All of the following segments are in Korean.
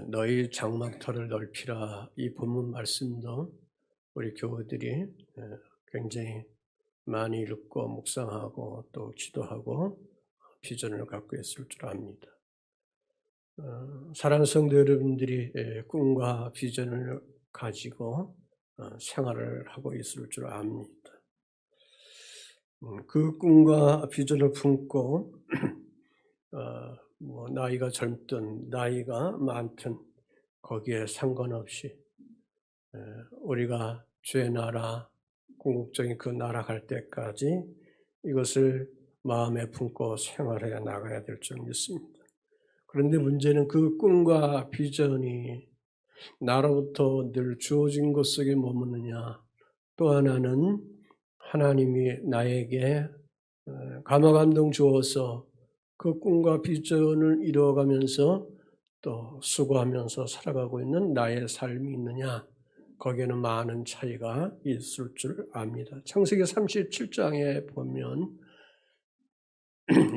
너희 장막터를 넓히라, 이 본문 말씀도 우리 교우들이 굉장히 많이 읽고 묵상하고 또 기도하고 비전을 갖고 있을 줄 압니다. 사랑하는 성도 여러분들이 꿈과 비전을 가지고 생활을 하고 있을 줄 압니다. 그 꿈과 비전을 품고 나이가 젊든 나이가 많든 거기에 상관없이 우리가 주의 나라, 궁극적인 그 나라 갈 때까지 이것을 마음에 품고 생활해 나가야 될 줄 믿습니다. 그런데 문제는 그 꿈과 비전이 나로부터 늘 주어진 것 속에 머무느냐, 또 하나는 하나님이 나에게 감화감동 주어서 그 꿈과 비전을 이루어가면서 또 수고하면서 살아가고 있는 나의 삶이 있느냐, 거기에는 많은 차이가 있을 줄 압니다. 창세기 37장에 보면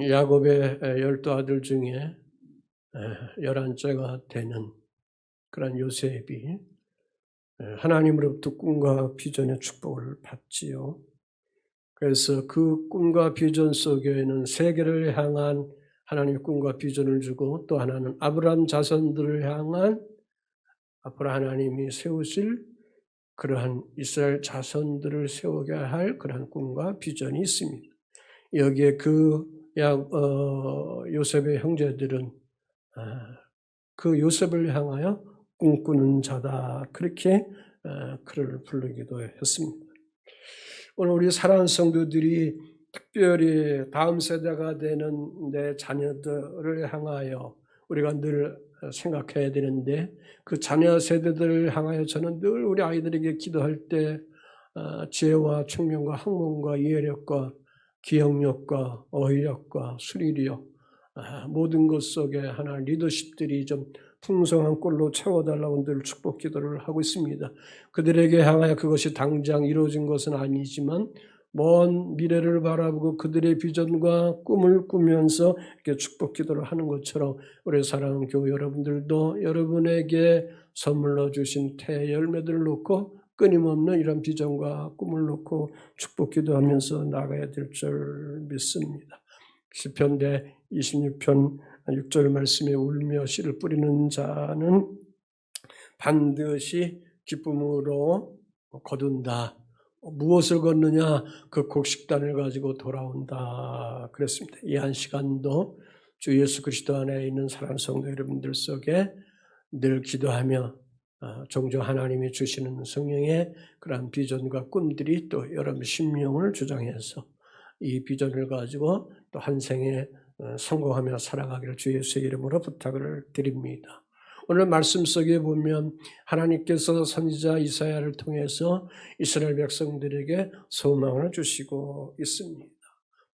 야곱의 12아들 중에 11째가 되는 그런 요셉이 하나님으로부터 꿈과 비전의 축복을 받지요. 그래서 그 꿈과 비전 속에는 세계를 향한 하나님의 꿈과 비전을 주고, 또 하나는 아브라함 자손들을 향한 앞으로 하나님이 세우실 그러한 이스라엘 자손들을 세우게 할 그러한 꿈과 비전이 있습니다. 여기에 요셉의 형제들은 그 요셉을 향하여 꿈꾸는 자다, 그렇게 그를 부르기도 했습니다. 오늘 우리 사랑하는 성도들이 특별히 다음 세대가 되는 내 자녀들을 향하여 우리가 늘 생각해야 되는데, 그 자녀 세대들을 향하여 저는 늘 우리 아이들에게 기도할 때 지혜와 총명과 학문과 이해력과 기억력과 어휘력과 수리력, 모든 것 속에 하나 리더십들이 좀 풍성한 꼴로 채워달라고 늘 축복 기도를 하고 있습니다. 그들에게 향하여 그것이 당장 이루어진 것은 아니지만 먼 미래를 바라보고 그들의 비전과 꿈을 꾸면서 이렇게 축복 기도를 하는 것처럼 우리 사랑하는 교회 여러분들도 여러분에게 선물로 주신 태 열매들을 놓고 끊임없는 이런 비전과 꿈을 놓고 축복 기도하면서 나가야 될 줄 믿습니다. 시편대 26편 6절 말씀에 울며 씨를 뿌리는 자는 반드시 기쁨으로 거둔다. 무엇을 걷느냐? 그 곡식단을 가지고 돌아온다 그랬습니다. 이 한 시간도 주 예수 그리스도 안에 있는 사랑하는 성도 여러분들 속에 늘 기도하며 종종 하나님이 주시는 성령의 그런 비전과 꿈들이 또 여러분 심령을 주장해서 이 비전을 가지고 또 한 생에 성공하며 살아가기를 주 예수의 이름으로 부탁을 드립니다. 오늘 말씀 속에 보면 하나님께서 선지자 이사야를 통해서 이스라엘 백성들에게 소망을 주시고 있습니다.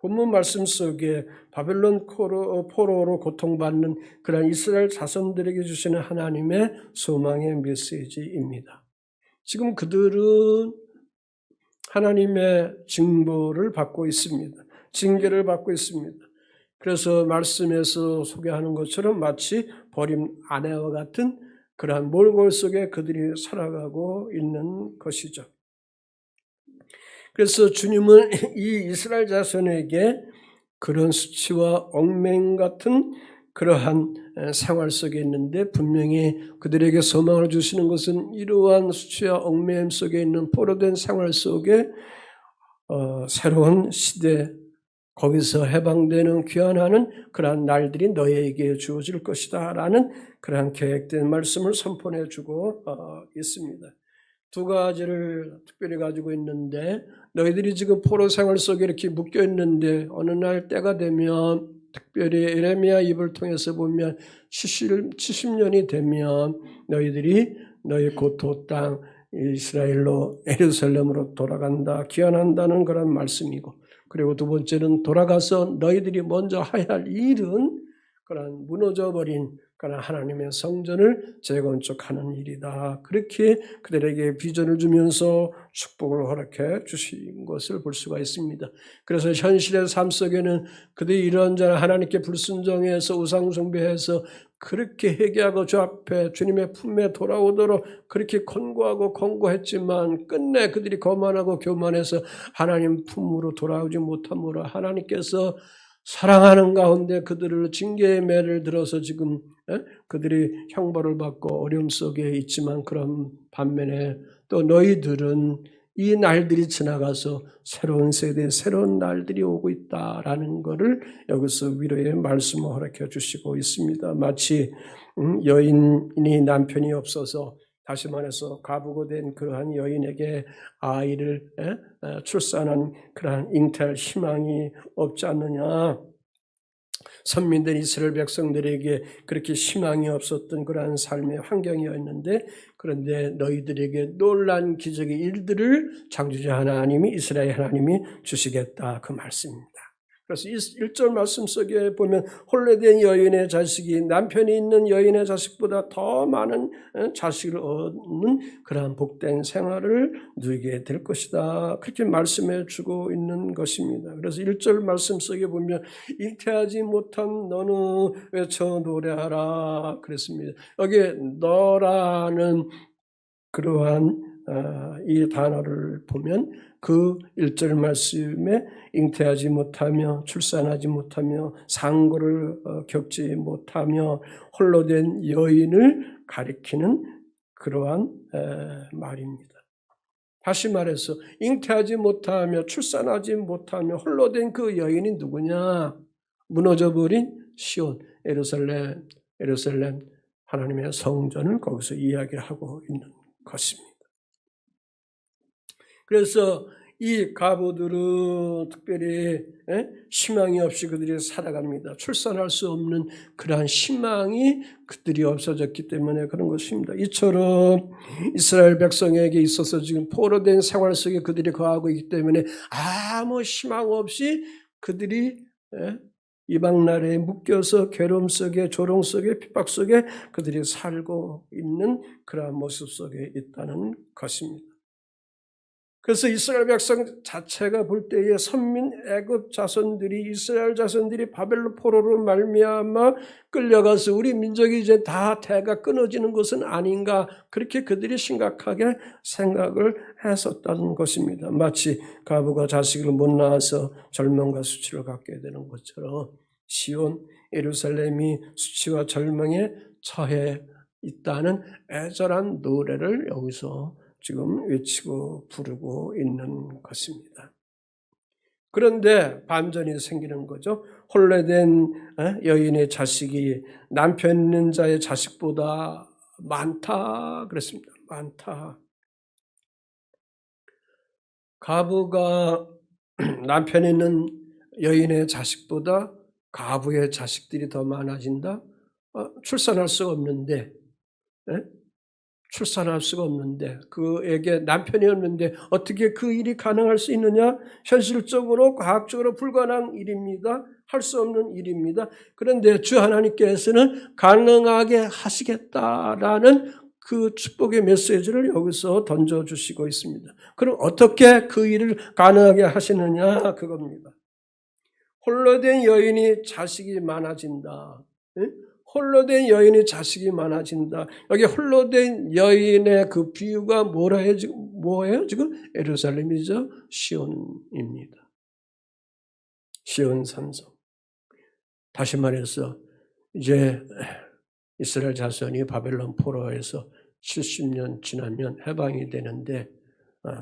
본문 말씀 속에 바벨론 포로로 고통받는 그런 이스라엘 자손들에게 주시는 하나님의 소망의 메시지입니다. 지금 그들은 하나님의 징벌을 받고 있습니다. 징계를 받고 있습니다. 그래서 말씀에서 소개하는 것처럼 마치 버린 아내와 같은 그러한 몰골 속에 그들이 살아가고 있는 것이죠. 그래서 주님은 이 이스라엘 자손에게 그런 수치와 얽매임 같은 그러한 생활 속에 있는데, 분명히 그들에게 소망을 주시는 것은 이러한 수치와 얽매임 속에 있는 포로된 생활 속에 새로운 시대, 거기서 해방되는 귀환하는 그러한 날들이 너희에게 주어질 것이다 라는 그러한 계획된 말씀을 선포해 주고 있습니다. 두 가지를 특별히 가지고 있는데, 너희들이 지금 포로 생활 속에 이렇게 묶여 있는데 어느 날 때가 되면, 특별히 예레미야 입을 통해서 보면 70년이 되면 너희들이 너희 고토 땅 이스라엘로 예루살렘으로 돌아간다, 귀환한다는 그런 말씀이고, 그리고 두 번째는 돌아가서 너희들이 먼저 해야 할 일은 그런 무너져버린 그런 하나님의 성전을 재건축하는 일이다. 그렇게 그들에게 비전을 주면서 축복을 허락해 주신 것을 볼 수가 있습니다. 그래서 현실의 삶 속에는 그들이 이런저런 하나님께 불순종해서 우상 숭배해서 그렇게 회개하고 주 앞에 주님의 품에 돌아오도록 그렇게 권고하고 권고했지만 끝내 그들이 거만하고 교만해서 하나님 품으로 돌아오지 못함으로 하나님께서 사랑하는 가운데 그들을 징계의 매를 들어서 지금 그들이 형벌을 받고 어려움 속에 있지만 그런 반면에 또 너희들은 이 날들이 지나가서 새로운 세대, 새로운 날들이 오고 있다라는 것을 여기서 위로의 말씀을 허락해 주시고 있습니다. 마치 여인이 남편이 없어서 다시 말해서 가부가 된 그러한 여인에게 아이를 출산한 그러한 잉태할 희망이 없지 않느냐. 선민들 이스라엘 백성들에게 그렇게 희망이 없었던 그러한 삶의 환경이었는데 그런데 너희들에게 놀란 기적의 일들을 창조주 하나님이 이스라엘 하나님이 주시겠다 그 말씀입니다. 그래서 1절 말씀 속에 보면 혼례된 여인의 자식이 남편이 있는 여인의 자식보다 더 많은 자식을 얻는 그러한 복된 생활을 누리게 될 것이다. 그렇게 말씀해 주고 있는 것입니다. 그래서 1절 말씀 속에 보면 잉태하지 못한 너는 외쳐 노래하라 그랬습니다. 여기에 너라는 그러한 이 단어를 보면 그 1절 말씀에 잉태하지 못하며 출산하지 못하며 상고를 겪지 못하며 홀로 된 여인을 가리키는 그러한 말입니다. 다시 말해서 잉태하지 못하며 출산하지 못하며 홀로 된 그 여인이 누구냐? 무너져버린 시온, 예루살렘 하나님의 성전을 거기서 이야기하고 있는 것입니다. 그래서 이 가부들은 특별히 희망이 없이 그들이 살아갑니다. 출산할 수 없는 그러한 희망이 그들이 없어졌기 때문에 그런 것입니다. 이처럼 이스라엘 백성에게 있어서 지금 포로된 생활 속에 그들이 거하고 있기 때문에 아무 희망 없이 그들이 이방 나라에 묶여서 괴로움 속에 조롱 속에 핍박 속에 그들이 살고 있는 그러한 모습 속에 있다는 것입니다. 그래서 이스라엘 백성 자체가 볼 때에 선민 애굽 자손들이 이스라엘 자손들이 바벨론 포로로 말미암아 끌려가서 우리 민족이 이제 다 대가 끊어지는 것은 아닌가 그렇게 그들이 심각하게 생각을 했었다는 것입니다. 마치 가부가 자식을 못 낳아서 절망과 수치를 갖게 되는 것처럼 시온 예루살렘이 수치와 절망에 처해 있다는 애절한 노래를 여기서 지금 외치고 부르고 있는 것입니다. 그런데 반전이 생기는 거죠. 혼례된 여인의 자식이 남편 있는 자의 자식보다 많다 그랬습니다. 많다. 가부가 남편 있는 여인의 자식보다 가부의 자식들이 더 많아진다? 출산할 수가 없는데 출산할 수가 없는데 그에게 남편이 없는데 어떻게 그 일이 가능할 수 있느냐? 현실적으로 과학적으로 불가능한 일입니다. 할 수 없는 일입니다. 그런데 주 하나님께서는 가능하게 하시겠다라는 그 축복의 메시지를 여기서 던져주시고 있습니다. 그럼 어떻게 그 일을 가능하게 하시느냐? 그겁니다. 홀로 된 여인이 자식이 많아진다. 홀로 된 여인의 자식이 많아진다. 여기 홀로 된 여인의 그 비유가 뭐예요? 지금 예루살렘이죠. 시온입니다. 시온 산성. 다시 말해서 이제 이스라엘 자손이 바벨론 포로에서 70년 지나면 해방이 되는데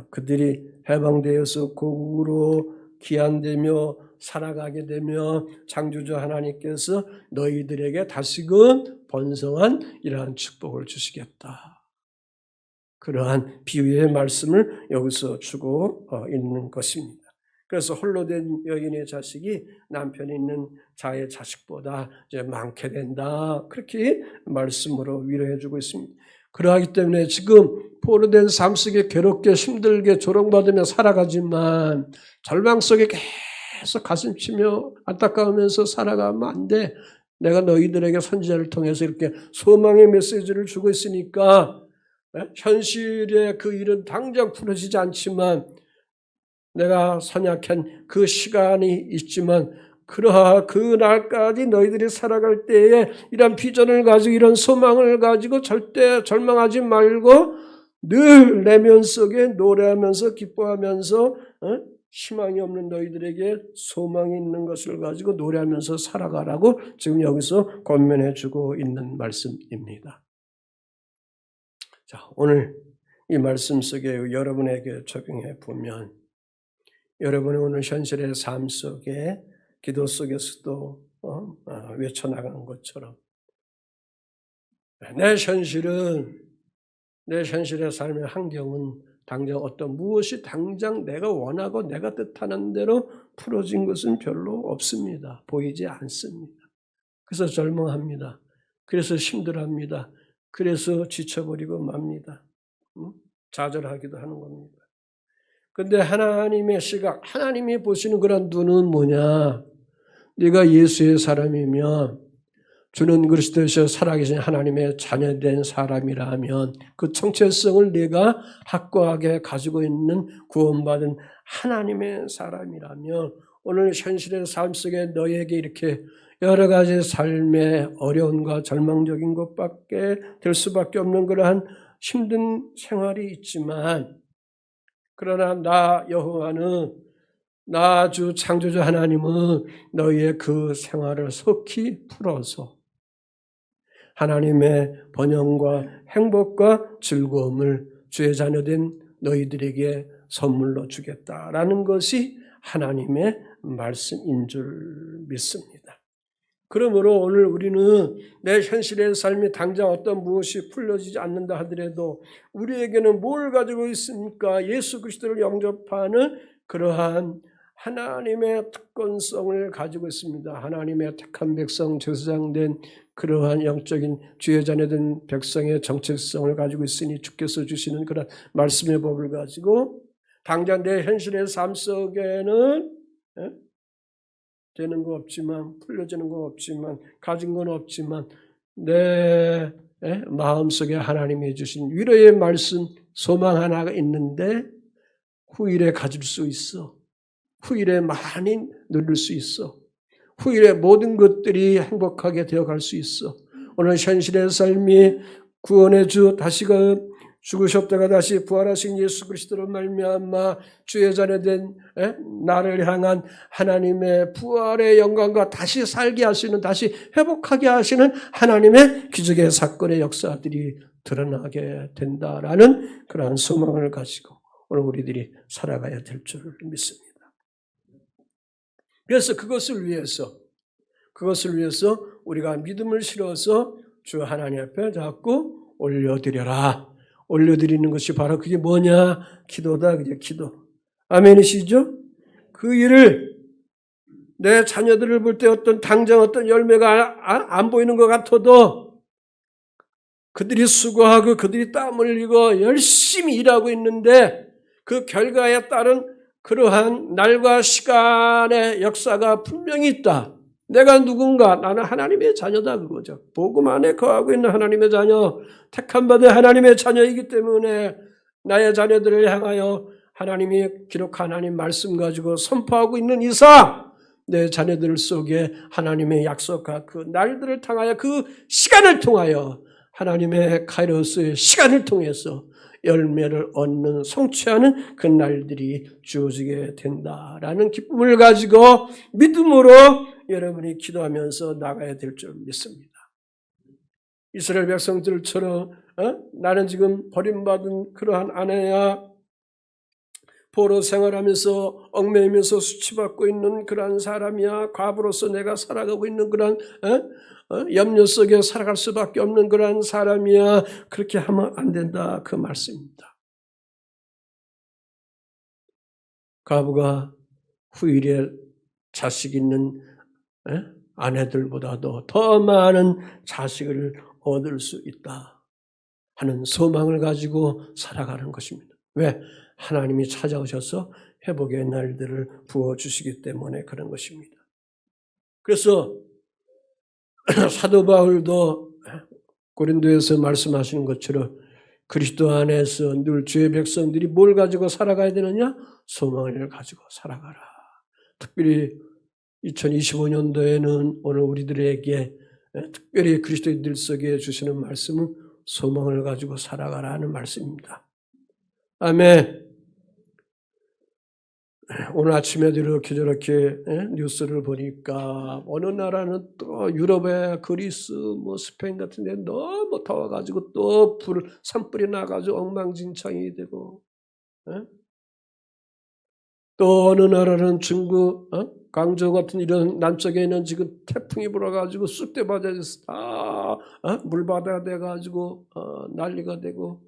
그들이 해방되어서 고국으로 귀환되며 살아가게 되며 창조주 하나님께서 너희들에게 다시금 번성한 이러한 축복을 주시겠다. 그러한 비유의 말씀을 여기서 주고 있는 것입니다. 그래서 홀로 된 여인의 자식이 남편이 있는 자의 자식보다 이제 많게 된다. 그렇게 말씀으로 위로해 주고 있습니다. 그러하기 때문에 지금 포로된 삶 속에 괴롭게 힘들게 조롱받으며 살아가지만 절망 속에 계속 가슴치며 안타까우면서 살아가면 안 돼. 내가 너희들에게 선지자를 통해서 이렇게 소망의 메시지를 주고 있으니까 현실의 그 일은 당장 풀어지지 않지만 내가 선약한 그 시간이 있지만 그 날까지 너희들이 살아갈 때에 이런 비전을 가지고 이런 소망을 가지고 절대 절망하지 말고 늘 내면 속에 노래하면서 기뻐하면서 희망이 없는 너희들에게 소망이 있는 것을 가지고 노래하면서 살아가라고 지금 여기서 권면해 주고 있는 말씀입니다. 자, 오늘 이 말씀 속에 여러분에게 적용해 보면 여러분의 오늘 현실의 삶 속에 기도 속에서도 외쳐나가는 것처럼 내 현실의 삶의 환경은 당장 어떤 무엇이 당장 내가 원하고 내가 뜻하는 대로 풀어진 것은 별로 없습니다. 보이지 않습니다. 그래서 절망합니다. 그래서 힘들어합니다. 그래서 지쳐버리고 맙니다. 좌절하기도 하는 겁니다. 그런데 하나님의 시각, 하나님이 보시는 그런 눈은 뭐냐? 네가 예수의 사람이면 주는 그리스도에서 살아계신 하나님의 자녀된 사람이라면 그 정체성을 네가 확고하게 가지고 있는 구원받은 하나님의 사람이라면 오늘 현실의 삶 속에 너에게 이렇게 여러 가지 삶의 어려움과 절망적인 것밖에 될 수밖에 없는 그러한 힘든 생활이 있지만 그러나 나 여호와는 나 주 창조주 하나님은 너희의 그 생활을 속히 풀어서 하나님의 번영과 행복과 즐거움을 주의 자녀된 너희들에게 선물로 주겠다라는 것이 하나님의 말씀인 줄 믿습니다. 그러므로 오늘 우리는 내 현실의 삶이 당장 어떤 무엇이 풀려지지 않는다 하더라도 우리에게는 뭘 가지고 있습니까? 예수 그리스도를 영접하는 그러한 하나님의 특권성을 가지고 있습니다. 하나님의 택한 백성, 제사장된 그러한 영적인 주의 자녀된 백성의 정체성을 가지고 있으니 주께서 주시는 그런 말씀의 법을 가지고 당장 내 현실의 삶 속에는 되는 거 없지만 풀려지는 거 없지만 가진 건 없지만 내 마음속에 하나님이 주신 위로의 말씀 소망 하나가 있는데 후일에 가질 수 있어. 후일에 많이 누릴 수 있어. 후일에 모든 것들이 행복하게 되어갈 수 있어. 오늘 현실의 삶이 구원의 주 다시가 죽으셨다가 다시 부활하신 예수 그리스도로 말미암아 주의 자녀된 나를 향한 하나님의 부활의 영광과 다시 살게 하시는 다시 회복하게 하시는 하나님의 기적의 사건의 역사들이 드러나게 된다라는 그러한 소망을 가지고 오늘 우리들이 살아가야 될 줄 믿습니다. 그래서 그것을 위해서 우리가 믿음을 실어서 주 하나님 앞에 자꾸 올려드려라. 올려드리는 것이 바로 그게 뭐냐? 기도다. 그게 기도. 아멘이시죠? 그 일을 내 자녀들을 볼 때 당장 어떤 열매가 안 보이는 것 같아도 그들이 수고하고 그들이 땀 흘리고 열심히 일하고 있는데 그 결과에 따른 그러한 날과 시간의 역사가 분명히 있다. 내가 누군가? 나는 하나님의 자녀다 그거죠. 복음 안에 거하고 있는 하나님의 자녀, 택함 받은 하나님의 자녀이기 때문에 나의 자녀들을 향하여 하나님이 기록한 하나님 말씀 가지고 선포하고 있는 이상 내 자녀들 속에 하나님의 약속과 그 날들을 통하여 그 시간을 통하여 하나님의 카이로스의 시간을 통해서 열매를 얻는 성취하는 그 날들이 주어지게 된다라는 기쁨을 가지고 믿음으로 여러분이 기도하면서 나가야 될 줄 믿습니다. 이스라엘 백성들처럼 나는 지금 버림받은 그러한 아내야 포로 생활하면서 얽매이면서 수치받고 있는 그러한 사람이야 과부로서 내가 살아가고 있는 그러한 염려 속에 살아갈 수밖에 없는 그러한 사람이야 그렇게 하면 안 된다 그 말씀입니다. 과부가 후일에 자식 있는 아내들보다도 더 많은 자식을 얻을 수 있다 하는 소망을 가지고 살아가는 것입니다. 왜? 하나님이 찾아오셔서 회복의 날들을 부어주시기 때문에 그런 것입니다. 그래서 사도 바울도 고린도에서 말씀하시는 것처럼 그리스도 안에서 늘 주의 백성들이 뭘 가지고 살아가야 되느냐? 소망을 가지고 살아가라. 특별히 2025년도에는 오늘 우리들에게 특별히 그리스도인들 속에 주시는 말씀은 소망을 가지고 살아가라는 말씀입니다. 아멘. 오늘 아침에도 이렇게 저렇게 뉴스를 보니까 어느 나라는 또 유럽의 그리스, 스페인 같은 데 너무 더워가지고 또 산불이 나가지고 엉망진창이 되고, 또 어느 나라는 중국, 광저우 같은 이런 남쪽에는 지금 태풍이 불어가지고 쑥대바다에서 다 물바다 돼가지고 난리가 되고,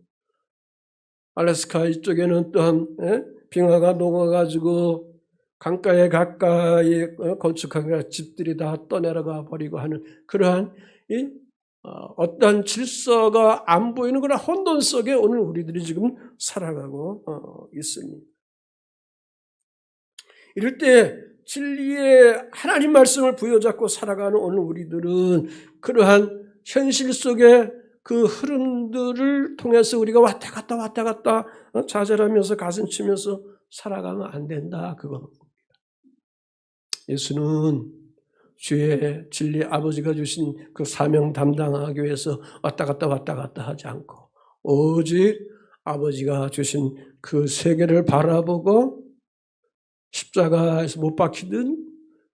알래스카 이쪽에는 또한 빙하가 녹아가지고 강가에 가까이 건축한 집들이 다 떠내려가 버리고 하는 그러한 어떤 질서가 안 보이는 그런 혼돈 속에 오늘 우리들이 지금 살아가고 있습니다. 이럴 때 진리의 하나님 말씀을 부여잡고 살아가는 오늘 우리들은 그러한 현실 속에 그 흐름들을 통해서 우리가 왔다 갔다 좌절하면서 가슴 치면서 살아가면 안 된다. 그겁니다. 예수는 주의 진리 아버지가 주신 그 사명 담당하기 위해서 왔다 갔다 하지 않고 오직 아버지가 주신 그 세계를 바라보고 십자가에서 못 박히든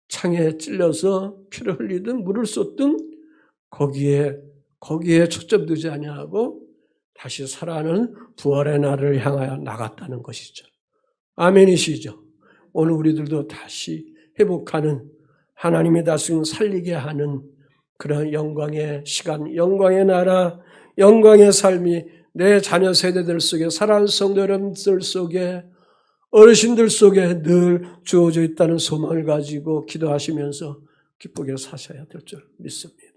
창에 찔려서 피를 흘리든 물을 쏟든 거기에 초점두지 아니하고 다시 살아나는 부활의 날을 향하여 나갔다는 것이죠. 아멘이시죠. 오늘 우리들도 다시 회복하는 하나님의 다스림 살리게 하는 그런 영광의 시간, 영광의 나라, 영광의 삶이 내 자녀 세대들 속에 살아가는 성도 여러분들 속에 어르신들 속에 늘 주어져 있다는 소망을 가지고 기도하시면서 기쁘게 사셔야 될 줄 믿습니다.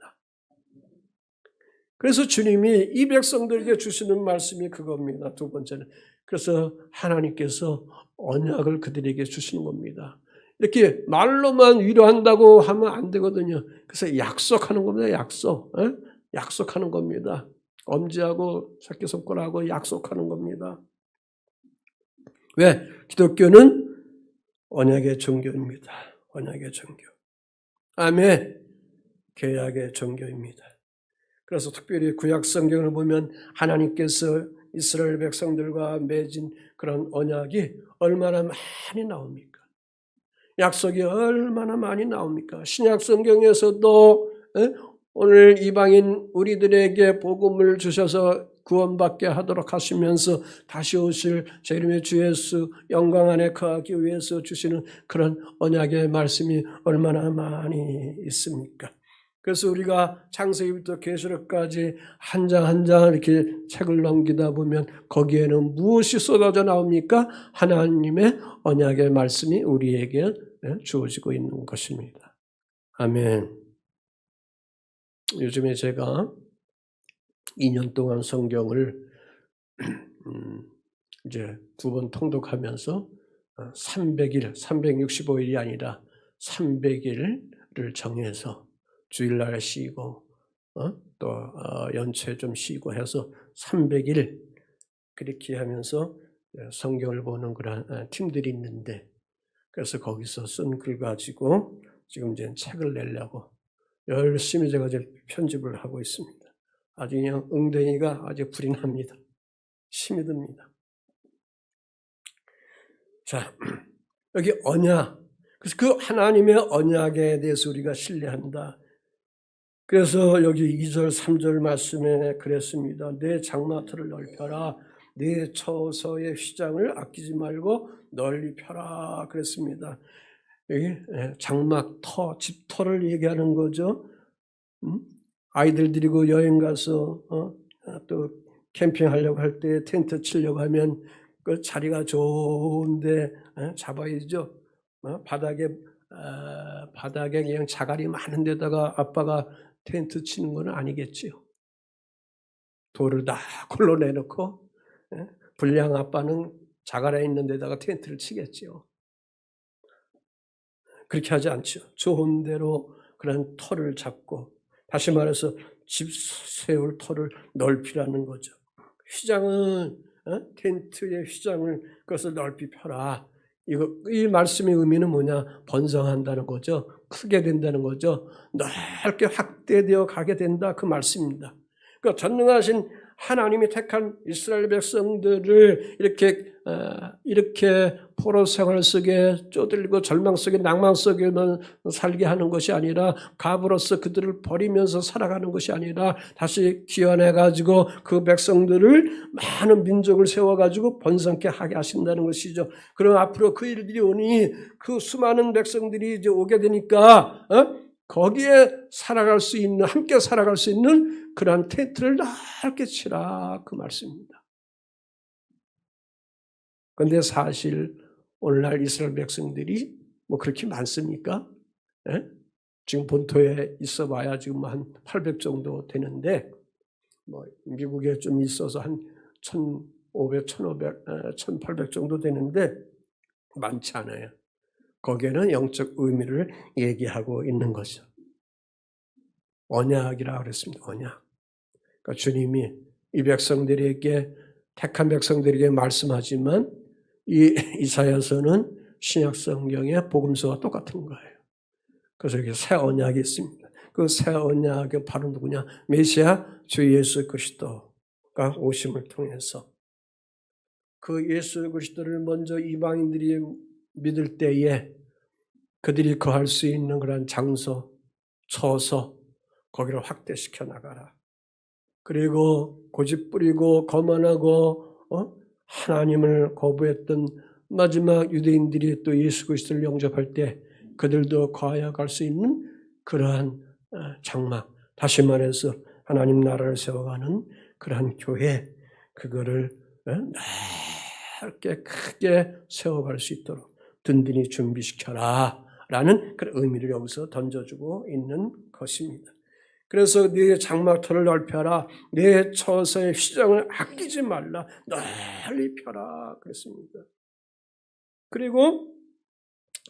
그래서 주님이 이 백성들에게 주시는 말씀이 그겁니다. 두 번째는. 그래서 하나님께서 언약을 그들에게 주시는 겁니다. 이렇게 말로만 위로한다고 하면 안 되거든요. 그래서 약속하는 겁니다. 약속하는 겁니다. 엄지하고 새끼손가락하고 약속하는 겁니다. 왜? 기독교는 언약의 종교입니다. 언약의 종교. 아멘. 계약의 종교입니다. 그래서 특별히 구약 성경을 보면 하나님께서 이스라엘 백성들과 맺은 그런 언약이 얼마나 많이 나옵니까? 약속이 얼마나 많이 나옵니까? 신약 성경에서도 오늘 이방인 우리들에게 복음을 주셔서 구원받게 하도록 하시면서 다시 오실 제 이름의 주 예수 영광 안에 거하기 위해서 주시는 그런 언약의 말씀이 얼마나 많이 있습니까? 그래서 우리가 창세기부터 계시록까지 한 장 한 장 이렇게 책을 넘기다 보면 거기에는 무엇이 쏟아져 나옵니까? 하나님의 언약의 말씀이 우리에게 주어지고 있는 것입니다. 아멘. 요즘에 제가 2년 동안 성경을 이제 2번 통독하면서 300일, 365일이 아니라 300일을 정해서 주일날 쉬고 또 연초에 좀 쉬고 해서 300일 그렇게 하면서 성경을 보는 그런 팀들이 있는데 그래서 거기서 쓴 글 가지고 지금 이제 책을 내려고 열심히 제가 이제 편집을 하고 있습니다. 아주 그냥 엉덩이가 아주 불이 납니다. 힘이 듭니다. 자, 여기 언약. 그래서 그 하나님의 언약에 대해서 우리가 신뢰한다. 그래서 여기 2절, 3절 말씀에 그랬습니다. 내 장마터를 넓혀라. 내 처소의 휘장을 아끼지 말고 널리 펴라. 그랬습니다. 여기 장막터, 집터를 얘기하는 거죠. 아이들 데리고 여행 가서 또 캠핑하려고 할 때 텐트 치려고 하면 그 자리가 좋은데 잡아야죠. 바닥에 그냥 자갈이 많은 데다가 아빠가 텐트 치는 건 아니겠지요. 돌을 다 굴러내놓고 불량 아빠는 자갈에 있는 데다가 텐트를 치겠지요. 그렇게 하지 않죠. 좋은 대로 그런 터를 잡고 다시 말해서 집 세울 터를 넓히라는 거죠. 휘장은 텐트의 휘장을 그것을 넓히 펴라. 이 말씀의 의미는 뭐냐? 번성한다는 거죠. 크게 된다는 거죠. 넓게 확대되어 가게 된다. 그 말씀입니다. 그러니까 전능하신 하나님이 택한 이스라엘 백성들을 이렇게 포로 생활 속에 쪼들리고 절망 속에 낭만 속에만 살게 하는 것이 아니라 갑으로서 그들을 버리면서 살아가는 것이 아니라 다시 귀환해가지고 그 백성들을 많은 민족을 세워가지고 번성케 하게 하신다는 것이죠. 그럼 앞으로 그 일들이 오니 그 수많은 백성들이 이제 오게 되니까 거기에 살아갈 수 있는, 함께 살아갈 수 있는 그러한 텐트를 넓게 치라 그 말씀입니다. 그런데 사실 오늘날 이스라엘 백성들이 뭐 그렇게 많습니까? 예? 지금 본토에 있어봐야 지금 한 800 정도 되는데 뭐 미국에 좀 있어서 한 1,500, 1,800 정도 되는데 많지 않아요. 거기에는 영적 의미를 얘기하고 있는 거죠. 언약이라고 그랬습니다. 언약. 그러니까 주님이 이 백성들에게, 택한 백성들에게 말씀하지만 이 이사야서는 신약 성경의 복음서와 똑같은 거예요. 그래서 여기 새 언약이 있습니다. 그 새 언약은 바로 누구냐? 메시아 주 예수 그리스도가 오심을 통해서 그 예수 그리스도를 먼저 이방인들이 믿을 때에 그들이 거할 수 있는 그런 장소, 처소, 거기를 확대시켜 나가라. 그리고 고집부리고 거만하고 하나님을 거부했던 마지막 유대인들이 또 예수 그리스도를 영접할 때 그들도 거하여 갈 수 있는 그러한 장막, 다시 말해서 하나님 나라를 세워가는 그러한 교회, 그거를 넓게 크게 세워갈 수 있도록 든든히 준비시켜라 라는 그런 의미를 여기서 던져주고 있는 것입니다. 그래서 네 장막터를 넓혀라. 네 처소의 휘장을 아끼지 말라. 널리 펴라. 그랬습니다. 그리고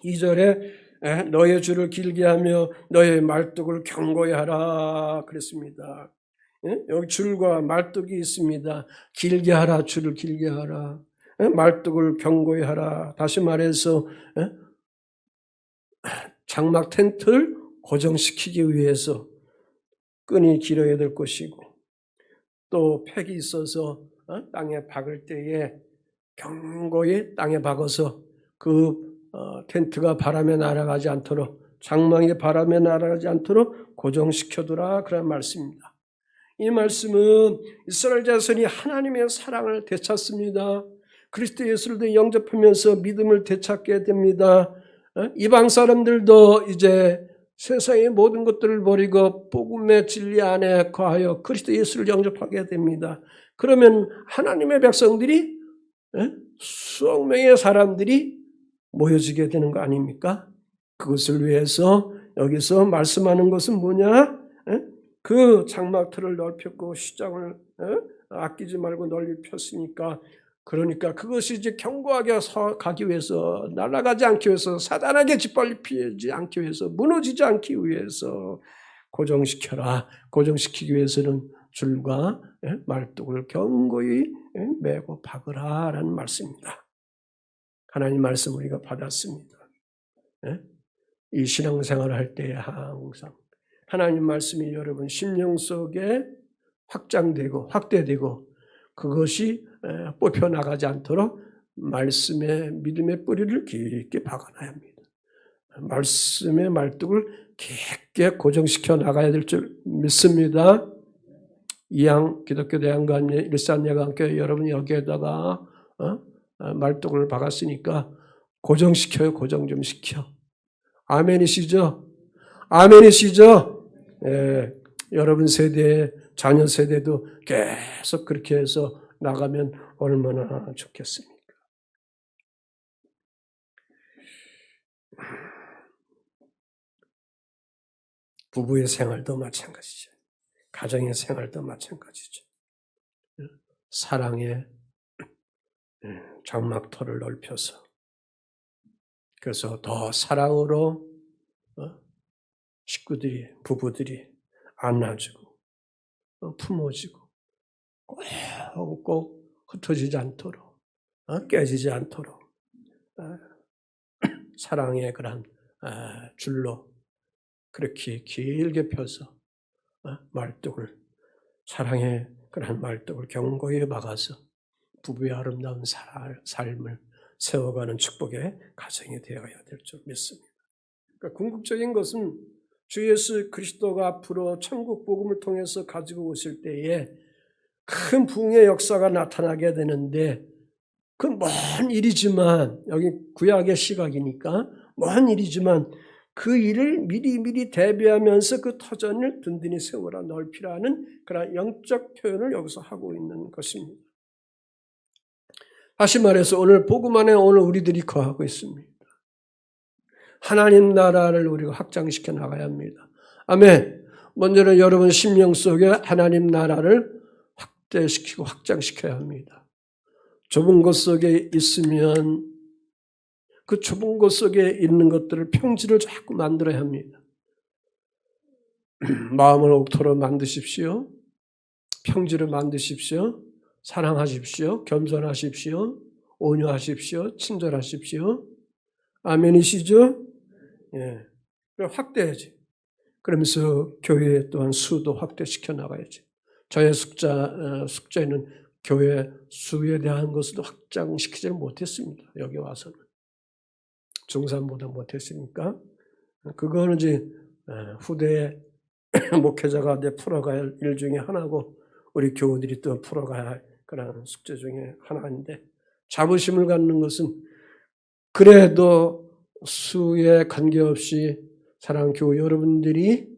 2절에 너의 줄을 길게 하며 너의 말뚝을 견고히 하라. 그랬습니다. 여기 줄과 말뚝이 있습니다. 길게 하라. 줄을 길게 하라. 말뚝을 견고히 하라. 다시 말해서 장막 텐트를 고정시키기 위해서 끈이 길어야 될 것이고 또 팩이 있어서 땅에 박을 때에 견고히 땅에 박아서 그 텐트가 바람에 날아가지 않도록, 장막이 바람에 날아가지 않도록 고정시켜두라 그런 말씀입니다. 이 말씀은 이스라엘 자손이 하나님의 사랑을 되찾습니다. 그리스도 예수를 영접하면서 믿음을 되찾게 됩니다. 이방 사람들도 이제 세상의 모든 것들을 버리고 복음의 진리 안에 거하여 그리스도 예수를 영접하게 됩니다. 그러면 하나님의 백성들이 수억 명의 사람들이 모여지게 되는 거 아닙니까? 그것을 위해서 여기서 말씀하는 것은 뭐냐? 그 장막틀을 넓혔고 시장을 아끼지 말고 널리 폈으니까, 그러니까 그것이 이제 견고하게 가기 위해서, 날아가지 않기 위해서, 사단에게 짓밟히지 않기 위해서, 무너지지 않기 위해서 고정시켜라. 고정시키기 위해서는 줄과 말뚝을 견고히 매고 박으라 라는 말씀입니다. 하나님 말씀 우리가 받았습니다. 이 신앙생활을 할 때 항상 하나님 말씀이 여러분 심령 속에 확장되고 확대되고 그것이 뽑혀나가지 않도록 말씀의 믿음의 뿌리를 깊게 박아놔야 합니다. 말씀의 말뚝을 깊게 고정시켜 나가야 될 줄 믿습니다. 이양 기독교 대한관계 일산예강교회 여러분 여기에다가 말뚝을 박았으니까 고정시켜요. 고정 좀 시켜. 아멘이시죠? 아멘이시죠? 여러분 세대, 자녀 세대도 계속 그렇게 해서 나가면 얼마나 좋겠습니까? 부부의 생활도 마찬가지죠. 가정의 생활도 마찬가지죠. 사랑의 장막터를 넓혀서 그래서 더 사랑으로 식구들이, 부부들이 안아주고 품어주고 꼭 흩어지지 않도록 깨지지 않도록 사랑의 그런 줄로 그렇게 길게 펴서 말뚝을 사랑의 그런 말뚝을 견고히 박아서 부부의 아름다운 삶을 세워가는 축복의 가정이 되어야 될 줄 믿습니다. 그러니까 궁극적인 것은 주 예수 그리스도가 앞으로 천국 복음을 통해서 가지고 오실 때에 큰 부흥의 역사가 나타나게 되는데 그 먼 일이지만 여기 구약의 시각이니까 먼 일이지만 그 일을 미리 대비하면서 그 터전을 든든히 세워라 넓히라는 그런 영적 표현을 여기서 하고 있는 것입니다. 다시 말해서 오늘 복음 안에 오늘 우리들이 거하고 있습니다. 하나님 나라를 우리가 확장시켜 나가야 합니다. 아멘. 먼저는 여러분 심령 속에 하나님 나라를 확대시키고 확장시켜야 합니다. 좁은 곳 속에 있으면 그 좁은 곳 속에 있는 것들을 평지를 자꾸 만들어야 합니다. 마음을 옥토로 만드십시오. 평지를 만드십시오. 사랑하십시오. 겸손하십시오. 온유하십시오. 친절하십시오. 아멘이시죠? 예. 확대해야지. 그러면서 교회 또한 수도 확대시켜 나가야지. 저의 숙제는 교회 수에 대한 것도 확장시키지 못했습니다. 여기 와서는. 중산보다 못했으니까. 그거는 이제 후대에 목회자가 풀어가야 할 일 중에 하나고 우리 교우들이 또 풀어가야 할 그런 숙제 중에 하나인데 자부심을 갖는 것은 그래도 수에 관계없이 사랑하는 교우 여러분들이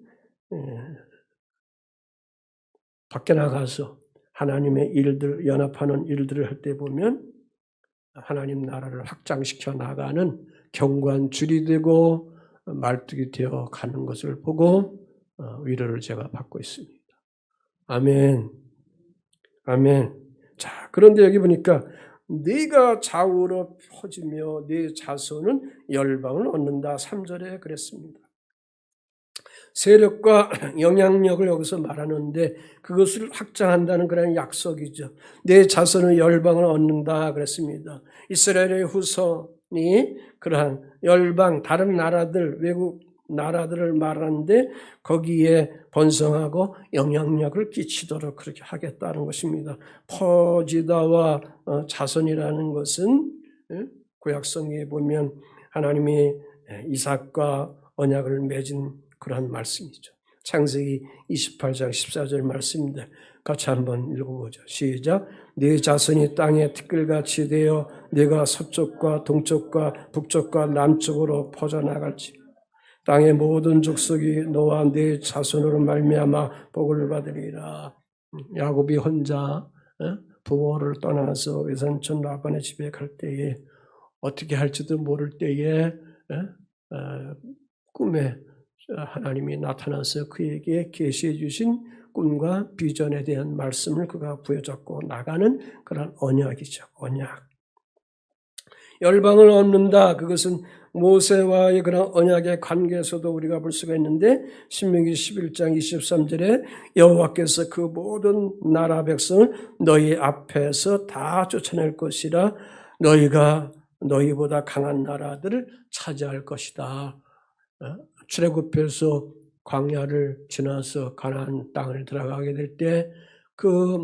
밖에 나가서 하나님의 일들, 연합하는 일들을 할 때 보면 하나님 나라를 확장시켜 나가는 견고한 줄이 되고 말뚝이 되어 가는 것을 보고 위로를 제가 받고 있습니다. 아멘. 아멘. 자, 그런데 여기 보니까 네가 좌우로 퍼지며 네 자손은 열방을 얻는다. 3절에 그랬습니다. 세력과 영향력을 여기서 말하는데 그것을 확장한다는 그런 약속이죠. 내 자손은 열방을 얻는다 그랬습니다. 이스라엘의 후손이 그러한 열방, 다른 나라들, 외국 나라들을 말하는데 거기에 번성하고 영향력을 끼치도록 그렇게 하겠다는 것입니다. 퍼지다와 자손이라는 것은 구약성경에 보면 하나님이 이삭과 언약을 맺은 그런 말씀이죠. 창세기 28장 14절 말씀인데 같이 한번 읽어보죠. 시작. 네 자손이 땅에 티끌같이 되어 네가 서쪽과 동쪽과 북쪽과 남쪽으로 퍼져나갈지 땅의 모든 족속이 너와 네 자손으로 말미암아 복을 받으리라. 야곱이 혼자 부모를 떠나서 외삼촌 라반의 집에 갈 때에 어떻게 할지도 모를 때에 꿈에 하나님이 나타나서 그에게 계시해 주신 꿈과 비전에 대한 말씀을 그가 부여잡고 나가는 그런 언약이죠. 언약. 열방을 얻는다. 그것은 모세와의 그런 언약의 관계에서도 우리가 볼 수가 있는데 신명기 11장 23절에 여호와께서 그 모든 나라 백성을 너희 앞에서 다 쫓아낼 것이라 너희가 너희보다 강한 나라들을 차지할 것이다. 출애굽해서 광야를 지나서 가나안 땅을 들어가게 될 때 그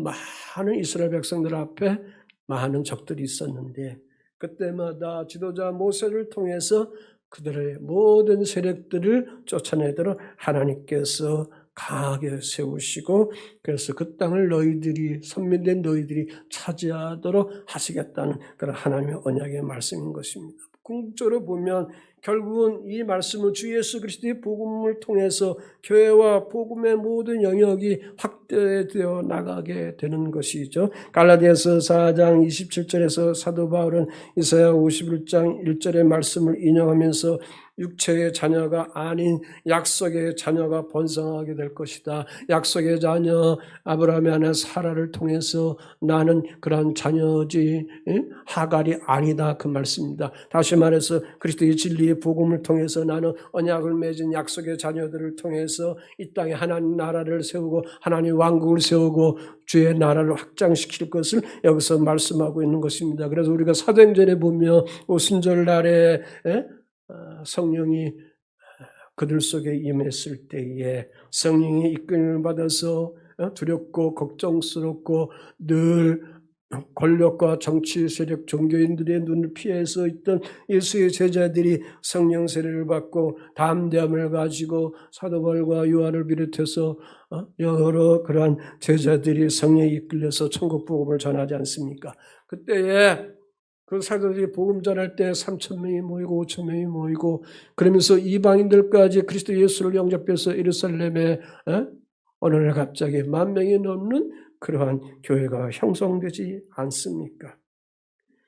많은 이스라엘 백성들 앞에 많은 적들이 있었는데 그때마다 지도자 모세를 통해서 그들의 모든 세력들을 쫓아내도록 하나님께서 강하게 세우시고 그래서 그 땅을 너희들이 선민된 너희들이 차지하도록 하시겠다는 그런 하나님의 언약의 말씀인 것입니다. 궁극적으로 보면 결국은 이 말씀은 주 예수 그리스도의 복음을 통해서 교회와 복음의 모든 영역이 확대되어 나가게 되는 것이죠. 갈라디아서 4장 27절에서 사도 바울은 이사야 51장 1절의 말씀을 인용하면서 육체의 자녀가 아닌 약속의 자녀가 번성하게 될 것이다. 약속의 자녀 아브라함의 아내 사라를 통해서 나는 그러한 자녀지 하갈이 아니다 그 말씀입니다. 다시 말해서 그리스도의 진리의 복음을 통해서 나는 언약을 맺은 약속의 자녀들을 통해서 이 땅에 하나님 나라를 세우고 하나님 왕국을 세우고 주의 나라를 확장시킬 것을 여기서 말씀하고 있는 것입니다. 그래서 우리가 사도행전에 보면 오순절날에 성령이 그들 속에 임했을 때에 성령의 이끌림을 받아서 두렵고 걱정스럽고 늘 권력과 정치 세력, 종교인들의 눈을 피해서 있던 예수의 제자들이 성령 세례를 받고 담대함을 가지고 사도 바울과 요한을 비롯해서 여러 그러한 제자들이 성령에 이끌려서 천국 복음을 전하지 않습니까? 그때에 그 사도들이 복음 전할 때 3,000명이 모이고 5,000명이 모이고 그러면서 이방인들까지 그리스도 예수를 영접해서 예루살렘에 어느 날 갑자기 10,000명이 넘는 그러한 교회가 형성되지 않습니까?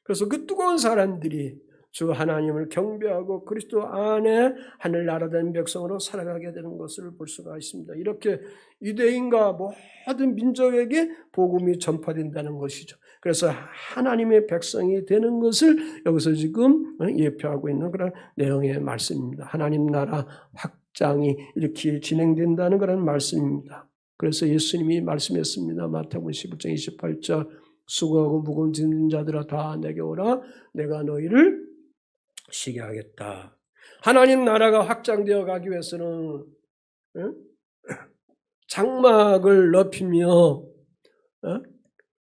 그래서 그 뜨거운 사람들이 주 하나님을 경배하고 그리스도 안에 하늘나라 된 백성으로 살아가게 되는 것을 볼 수가 있습니다. 이렇게 유대인과 모든 민족에게 복음이 전파된다는 것이죠. 그래서 하나님의 백성이 되는 것을 여기서 지금 예표하고 있는 그런 내용의 말씀입니다. 하나님 나라 확장이 이렇게 진행된다는 그런 말씀입니다. 그래서 예수님이 말씀했습니다. 마태복음 11장 28절 수고하고 무거운 짐진 자들아 다 내게 오라 내가 너희를 쉬게 하겠다. 하나님 나라가 확장되어 가기 위해서는 장막을 넓히며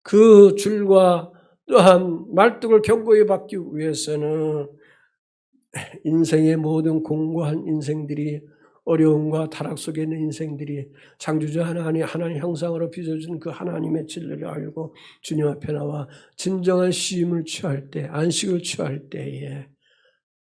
그 줄과 또한 말뚝을 견고히 받기 위해서는 인생의 모든 공고한 인생들이 어려움과 타락 속에 있는 인생들이 창조주 하나님 형상으로 빚어준 그 하나님의 진리를 알고 주님 앞에 나와 진정한 쉼을 취할 때, 안식을 취할 때에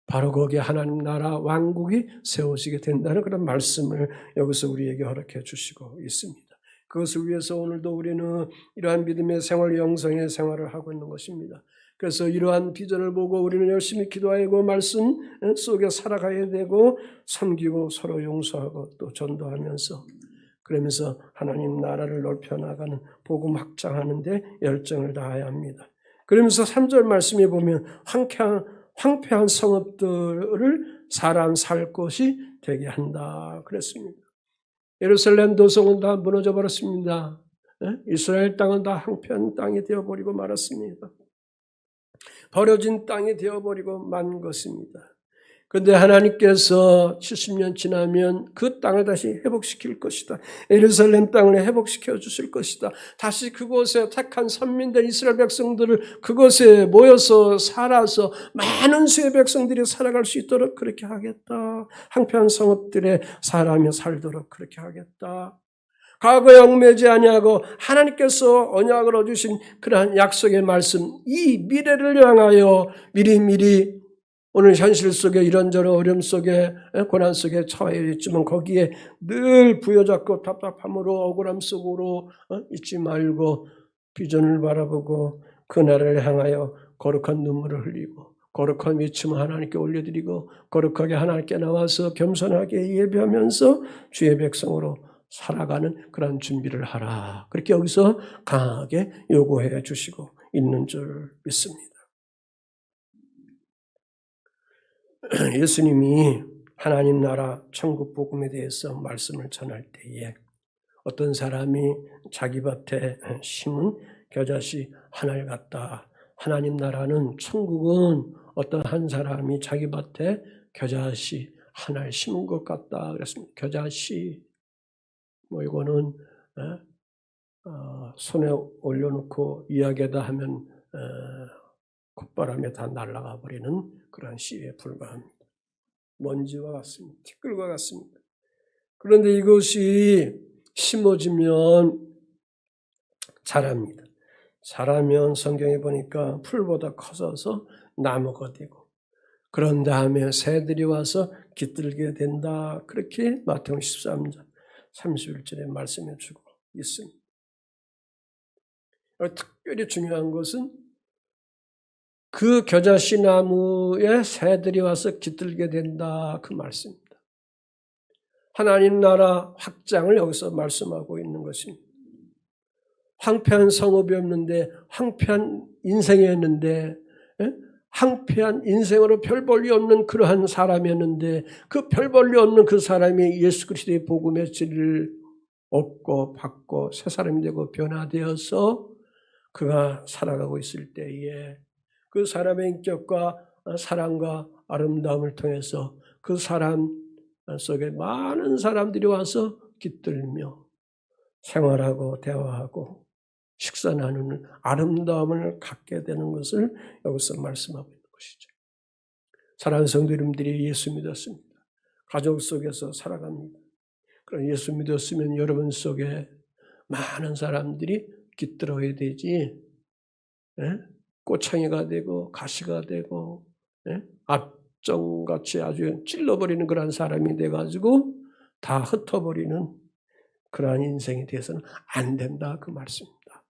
바로 거기에 하나님 나라 왕국이 세워지게 된다는 그런 말씀을 여기서 우리에게 허락해 주시고 있습니다. 그것을 위해서 오늘도 우리는 이러한 믿음의 생활, 영성의 생활을 하고 있는 것입니다. 그래서 이러한 비전을 보고 우리는 열심히 기도하고 말씀 속에 살아가야 되고 섬기고 서로 용서하고 또 전도하면서 그러면서 하나님 나라를 넓혀나가는 복음 확장하는 데 열정을 다해야 합니다. 그러면서 3절 말씀에 보면 황폐한 성읍들을 사람 살 곳이 되게 한다 그랬습니다. 예루살렘 도성은 다 무너져 버렸습니다. 이스라엘 땅은 다 황폐한 땅이 되어버리고 말았습니다. 버려진 땅이 되어버리고 만 것입니다. 그런데 하나님께서 70년 지나면 그 땅을 다시 회복시킬 것이다. 예루살렘 땅을 회복시켜 주실 것이다. 다시 그곳에 택한 선민들 이스라엘 백성들을 그곳에 모여서 살아서 많은 수의 백성들이 살아갈 수 있도록 그렇게 하겠다. 황폐한 성읍들에 사람이 살도록 그렇게 하겠다. 과거에 얽매지 아니하고 하나님께서 언약을 얻으신 그러한 약속의 말씀, 이 미래를 향하여 미리미리 오늘 현실 속에 이런저런 어려움 속에 고난 속에 처해 있지만 거기에 늘 부여잡고 답답함으로 억울함 속으로 있지 말고 비전을 바라보고 그날을 향하여 거룩한 눈물을 흘리고 거룩한 외침을 하나님께 올려드리고 거룩하게 하나님께 나와서 겸손하게 예배하면서 주의 백성으로 살아가는 그런 준비를 하라. 그렇게 여기서 강하게 요구해 주시고 있는 줄 믿습니다. 예수님이 하나님 나라 천국 복음에 대해서 말씀을 전할 때에 어떤 사람이 자기 밭에 심은 겨자씨 하나를 갖다 하나님 나라는 천국은 어떤 한 사람이 자기 밭에 겨자씨 하나를 심은 것 같다 그랬습니다. 겨자씨 이거는 손에 올려놓고 이야기하다 하면 콧바람에 다 날아가 버리는 그런 씨에 불과합니다. 먼지와 같습니다. 티끌과 같습니다. 그런데 이것이 심어지면 자랍니다. 자라면 성경에 보니까 풀보다 커져서 나무가 되고 그런 다음에 새들이 와서 깃들게 된다. 그렇게 마태복음 13장 31절에 말씀해 주고 있습니다. 특별히 중요한 것은 그 겨자씨 나무에 새들이 와서 깃들게 된다. 그 말씀입니다. 하나님 나라 확장을 여기서 말씀하고 있는 것입니다. 황폐한 성읍이었는데 황폐한 인생이었는데 황폐한 인생으로 별 볼일 없는 그러한 사람이었는데 그 별 볼일 없는 그 사람이 예수 그리스도의 복음의 진리를 얻고 받고 새 사람이 되고 변화되어서 그가 살아가고 있을 때에 그 사람의 인격과 사랑과 아름다움을 통해서 그 사람 속에 많은 사람들이 와서 깃들며 생활하고 대화하고 식사 나누는 아름다움을 갖게 되는 것을 여기서 말씀하고 있는 것이죠. 사랑하는 성도 여러분들이 예수 믿었습니다. 가족 속에서 살아갑니다. 그럼 예수 믿었으면 여러분 속에 많은 사람들이 깃들어야 되지, 꼬챙이가 되고 가시가 되고 압정같이 아주 찔러버리는 그런 사람이 돼가지고 다 흩어버리는 그러한 인생이 돼서는 안 된다 그 말씀입니다.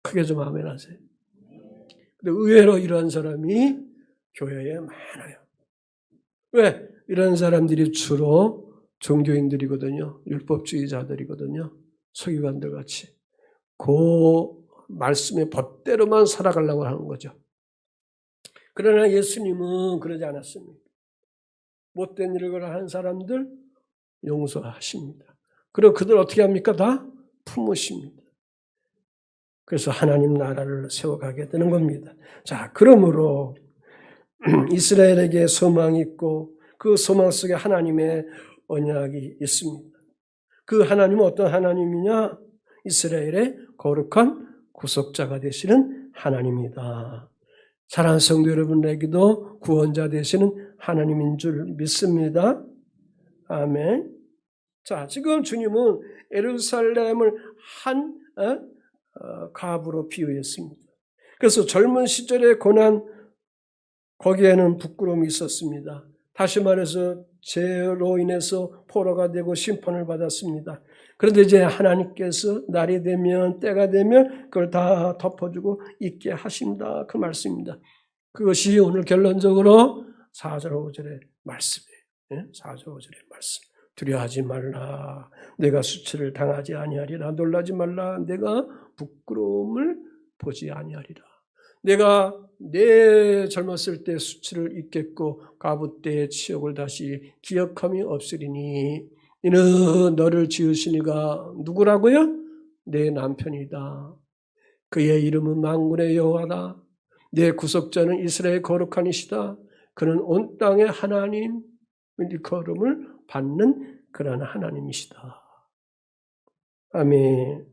크게 좀 아멘 하세요. 근데 의외로 이러한 사람이 교회에 많아요. 왜? 이런 사람들이 주로 종교인들이거든요. 율법주의자들이거든요. 서기관들 같이. 그 말씀의 법대로만 살아가려고 하는 거죠. 그러나 예수님은 그러지 않았습니다. 못된 일을 하는 사람들 용서하십니다. 그리고 그들 어떻게 합니까? 다 품으십니다. 그래서 하나님 나라를 세워가게 되는 겁니다. 자, 그러므로 이스라엘에게 소망이 있고 그 소망 속에 하나님의 언약이 있습니다. 그 하나님은 어떤 하나님이냐? 이스라엘의 거룩한 구속자가 되시는 하나님이다. 사랑하는 성도 여러분에게도 구원자 되시는 하나님인 줄 믿습니다. 아멘. 자, 지금 주님은 예루살렘을 한 갑으로 비유했습니다. 그래서 젊은 시절의 고난, 거기에는 부끄러움이 있었습니다. 다시 말해서 죄로 인해서 포로가 되고 심판을 받았습니다. 그런데 이제 하나님께서 날이 되면 때가 되면 그걸 다 덮어주고 있게 하신다 그 말씀입니다. 그것이 오늘 결론적으로 4절 5절의 말씀이에요. 4절 5절의 말씀. 두려워하지 말라. 내가 수치를 당하지 아니하리라. 놀라지 말라. 내가 부끄러움을 보지 아니하리라. 내가 내 젊었을 때 수치를 잊겠고 가부 때의 치욕을 다시 기억함이 없으리니 이는 너를 지으신 이가 누구라고요? 내 남편이다. 그의 이름은 만군의 여호와다. 내 구속자는 이스라엘 거룩한 이시다. 그는 온 땅의 하나님 일컬음을 받는 그런 하나님이시다. 아멘.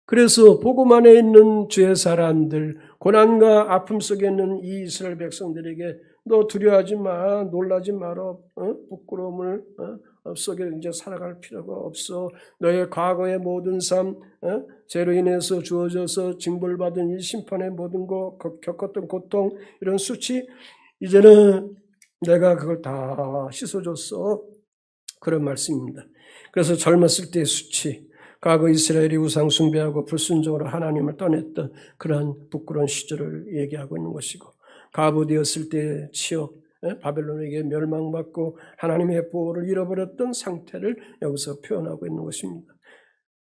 그래서 복음 안에 있는 주의 사람들, 고난과 아픔 속에 있는 이 이스라엘 백성들에게 너 두려워하지 마, 놀라지 마라, 부끄러움을 속에 이제 살아갈 필요가 없어. 너의 과거의 모든 삶, 죄로 인해서 주어져서 징벌받은 이 심판의 모든 거, 겪었던 고통, 이런 수치, 이제는 내가 그걸 다 씻어줬어. 그런 말씀입니다. 그래서 젊었을 때의 수치, 과거 이스라엘이 우상 숭배하고 불순종으로 하나님을 떠났던 그러한 부끄러운 시절을 얘기하고 있는 것이고, 과부 되었을 때의 치욕, 바벨론에게 멸망받고 하나님의 보호를 잃어버렸던 상태를 여기서 표현하고 있는 것입니다.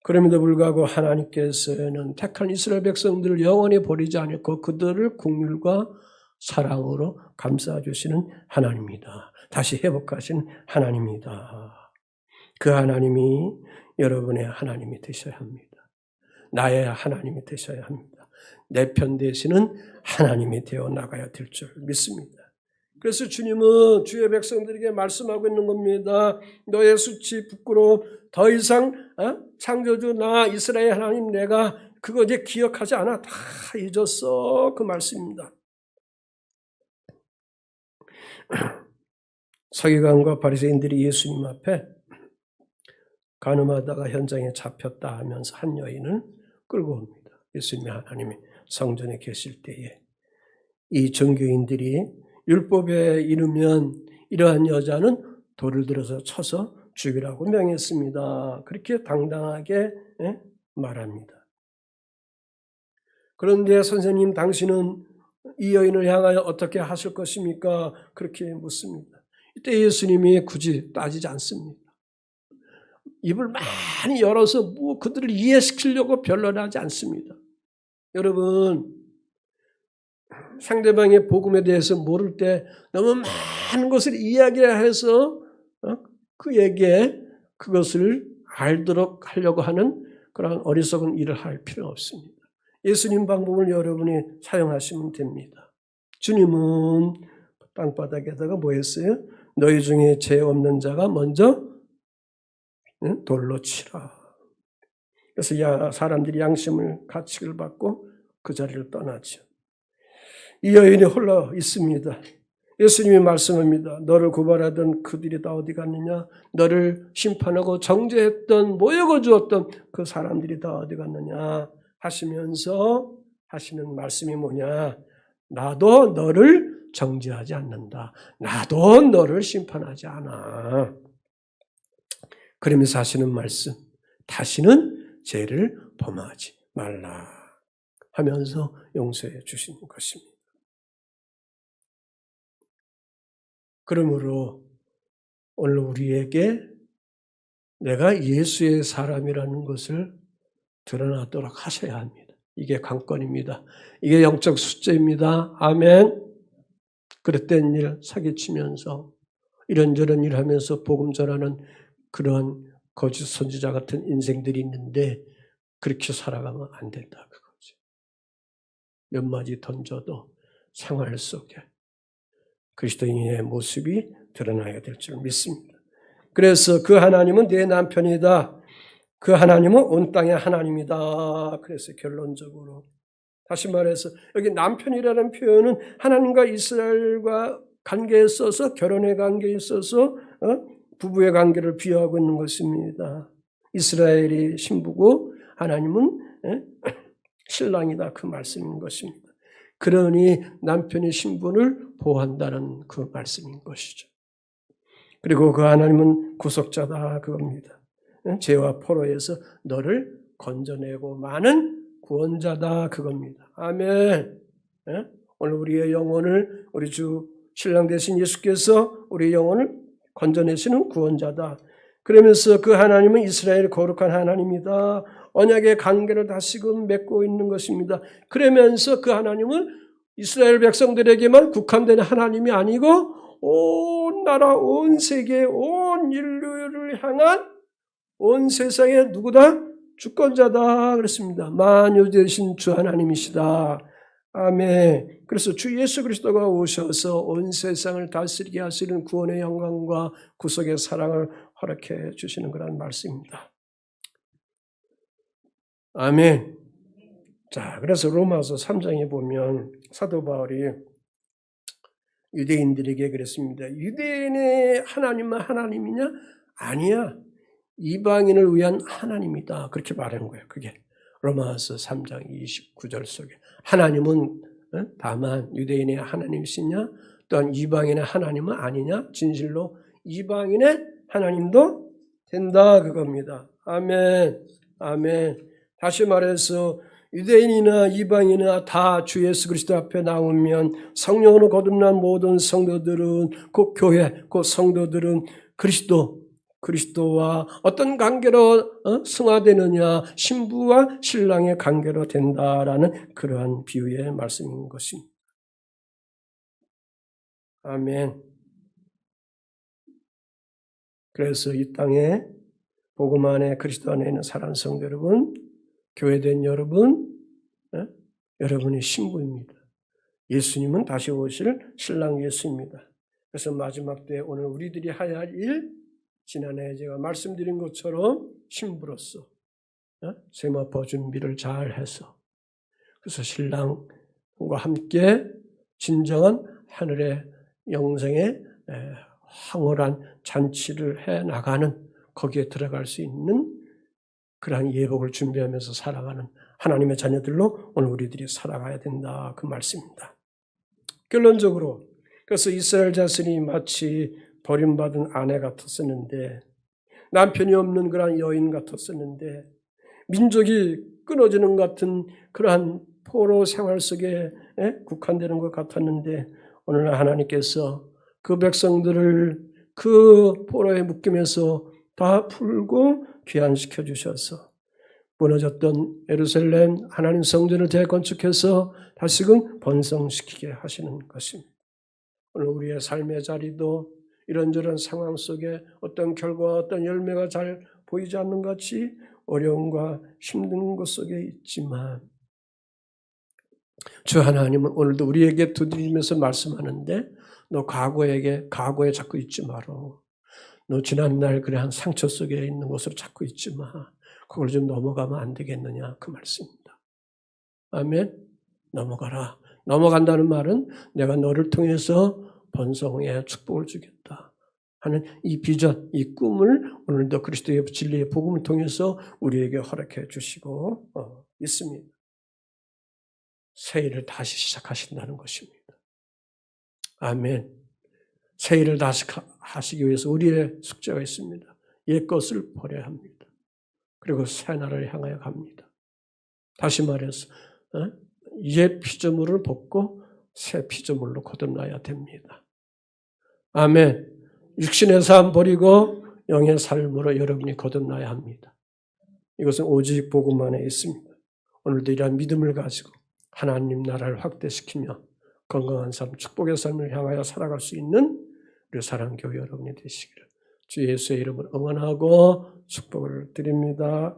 그럼에도 불구하고 하나님께서는 택한 이스라엘 백성들을 영원히 버리지 않고 그들을 긍휼과 사랑으로 감싸주시는 하나님이다. 다시 회복하신 하나님이다. 그 하나님이 여러분의 하나님이 되셔야 합니다. 나의 하나님이 되셔야 합니다. 내 편 되시는 하나님이 되어 나가야 될 줄 믿습니다. 그래서 주님은 주의 백성들에게 말씀하고 있는 겁니다. 너의 수치, 부끄러움 더 이상 창조주 나 이스라엘 하나님 내가 그거 이제 기억하지 않아. 다 잊었어. 그 말씀입니다. 서기관과 바리새인들이 예수님 앞에 간음하다가 현장에 잡혔다 하면서 한 여인을 끌고 옵니다. 예수님이 하나님이 성전에 계실 때에 이 종교인들이 율법에 이르면 이러한 여자는 돌을 들어서 쳐서 죽이라고 명했습니다. 그렇게 당당하게 말합니다. 그런데 선생님 당신은 이 여인을 향하여 어떻게 하실 것입니까? 그렇게 묻습니다. 이때 예수님이 굳이 따지지 않습니다. 입을 많이 열어서 그들을 이해시키려고 변론하지 않습니다. 여러분, 상대방의 복음에 대해서 모를 때 너무 많은 것을 이야기해서 그에게 그것을 알도록 하려고 하는 그런 어리석은 일을 할 필요는 없습니다. 예수님 방법을 여러분이 사용하시면 됩니다. 주님은 땅바닥에다가 뭐 했어요? 너희 중에 죄 없는 자가 먼저 돌로 치라. 그래서 사람들이 양심을 가책을 받고 그 자리를 떠나죠. 이 여인이 홀로 있습니다. 예수님이 말씀합니다. 너를 고발하던 그들이 다 어디 갔느냐? 너를 심판하고 정죄했던 모욕을 주었던 그 사람들이 다 어디 갔느냐? 하시면서 하시는 말씀이 뭐냐? 나도 너를 정죄하지 않는다. 나도 너를 심판하지 않아. 그러면서 하시는 말씀, 다시는 죄를 범하지 말라 하면서 용서해 주시는 것입니다. 그러므로 오늘 우리에게 내가 예수의 사람이라는 것을 드러나도록 하셔야 합니다. 이게 관건입니다. 이게 영적 숙제입니다. 아멘. 그릇된 일 사기치면서 이런저런 일 하면서 복음 전하는 그런 거짓 선지자 같은 인생들이 있는데 그렇게 살아가면 안 된다 그거지. 몇 마디 던져도 생활 속에 그리스도인의 모습이 드러나야 될 줄 믿습니다. 그래서 그 하나님은 내 남편이다. 그 하나님은 온 땅의 하나님이다. 그래서 결론적으로 다시 말해서 여기 남편이라는 표현은 하나님과 이스라엘과 관계에 있어서 결혼의 관계에 있어서 부부의 관계를 비유하고 있는 것입니다. 이스라엘이 신부고 하나님은 신랑이다 그 말씀인 것입니다. 그러니 남편이 신분을 보호한다는 그 말씀인 것이죠. 그리고 그 하나님은 구속자다 그겁니다. 죄와 포로에서 너를 건져내고 많은 구원자다 그겁니다. 아멘. 오늘 우리의 영혼을 우리 주 신랑 되신 예수께서 우리의 영혼을 건져내시는 구원자다. 그러면서 그 하나님은 이스라엘 거룩한 하나님이다. 언약의 관계를 다시금 맺고 있는 것입니다. 그러면서 그 하나님은 이스라엘 백성들에게만 국한된 하나님이 아니고 온 나라, 온 세계, 온 인류를 향한 온 세상의 누구다? 주권자다 그랬습니다. 만유 되신 주 하나님이시다. 아멘. 그래서 주 예수 그리스도가 오셔서 온 세상을 다스리게 하시는 구원의 영광과 구속의 사랑을 허락해 주시는 거라는 말씀입니다. 아멘. 자, 그래서 로마서 3장에 보면 사도 바울이 유대인들에게 그랬습니다. 유대인의 하나님은 하나님이냐? 아니야. 이방인을 위한 하나님이다. 그렇게 말하는 거예요. 그게 로마서 3장 29절 속에. 하나님은 다만 유대인의 하나님이시냐? 또한 이방인의 하나님은 아니냐? 진실로 이방인의 하나님도 된다. 그겁니다. 아멘. 아멘. 다시 말해서 유대인이나 이방인이나 다 주 예수 그리스도 앞에 나오면 성령으로 거듭난 모든 성도들은 그 교회, 그 성도들은 그리스도와 어떤 관계로 승화되느냐 신부와 신랑의 관계로 된다라는 그러한 비유의 말씀인 것입니다. 아멘. 그래서 이 땅에 복음 안에 그리스도 안에 있는 사랑하는 성도 여러분, 교회된 여러분, 여러분이 신부입니다. 예수님은 다시 오실 신랑 예수입니다. 그래서 마지막 때 오늘 우리들이 해야 할 일, 지난해 제가 말씀드린 것처럼 신부로서 세마포 준비를 잘 해서 그래서 신랑과 함께 진정한 하늘의 영생의 황홀한 잔치를 해 나가는 거기에 들어갈 수 있는 그러한 예복을 준비하면서 살아가는 하나님의 자녀들로 오늘 우리들이 살아가야 된다 그 말씀입니다. 결론적으로 그래서 이스라엘 자손이 마치 버림받은 아내 같았었는데 남편이 없는 그러한 여인 같았었는데 민족이 끊어지는 같은 그러한 포로 생활 속에 국한되는 것 같았는데 오늘 하나님께서 그 백성들을 그 포로의 묶임에서 다 풀고 귀환시켜 주셔서 무너졌던 예루살렘 하나님 성전을 재건축해서 다시금 번성시키게 하시는 것입니다. 오늘 우리의 삶의 자리도 이런저런 상황 속에 어떤 결과와 어떤 열매가 잘 보이지 않는 것 같이 어려움과 힘든 것 속에 있지만 주 하나님은 오늘도 우리에게 두드리면서 말씀하는데 너 과거에 자꾸 있지 마라. 너 지난날 그래 한 상처 속에 있는 곳으로 자꾸 있지 마. 그걸 좀 넘어가면 안 되겠느냐 그 말씀입니다. 아멘. 넘어가라. 넘어간다는 말은 내가 너를 통해서 번성의 축복을 주겠다 하는 이 비전, 이 꿈을 오늘도 그리스도의 진리의 복음을 통해서 우리에게 허락해 주시고 있습니다. 새 일을 다시 시작하신다는 것입니다. 아멘. 새 일을 다시 하시기 위해서 우리의 숙제가 있습니다. 옛 것을 버려야 합니다. 그리고 새 나라를 향하여 갑니다. 다시 말해서 옛 피조물을 벗고 새 피조물로 거듭나야 됩니다. 아멘. 육신의 삶 버리고 영의 삶으로 여러분이 거듭나야 합니다. 이것은 오직 복음 안에 있습니다. 오늘도 이러한 믿음을 가지고 하나님 나라를 확대시키며 건강한 삶, 축복의 삶을 향하여 살아갈 수 있는 우리 사랑교회 여러분이 되시기를 주 예수의 이름으로 응원하고 축복을 드립니다.